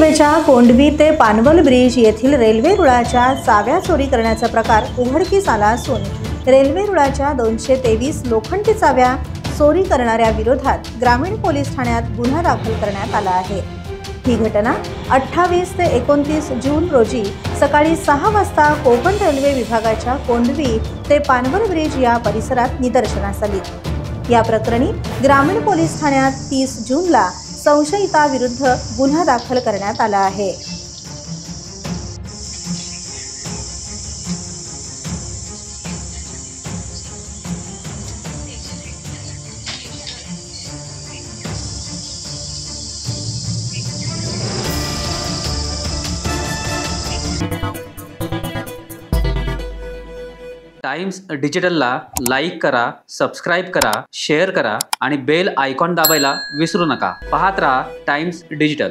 रेल्वेच्या कोंढवी ते पानवल ब्रिज येथील रेल्वे रुळाच्या चाव्या चोरी करण्याचा प्रकार उघडकीस आला असून रेल्वे रुळाच्या 223 लोखंडी चाव्या चोरी करणाऱ्या विरोधात ग्रामीण पोलीस ठाण्यात गुन्हा दाखल करण्यात आला आहे। ही घटना 28 ते 29 जून रोजी सकाळी 6 वाजता कोकण रेल्वे विभागाच्या कोंढवी ते पानवल ब्रिज या परिसरात निदर्शनास आली। या प्रकरणी ग्रामीण पोलीस ठाण्यात 30 जूनला संशयिताविरुद्ध गुन्हा दाखल करण्यात आला आहे। टाइम्स डिजिटलला लाईक करा, सबस्क्राइब करा, शेअर करा आणि बेल आयकॉन दाबायला विसरू नका। पाहत रहा टाइम्स डिजिटल।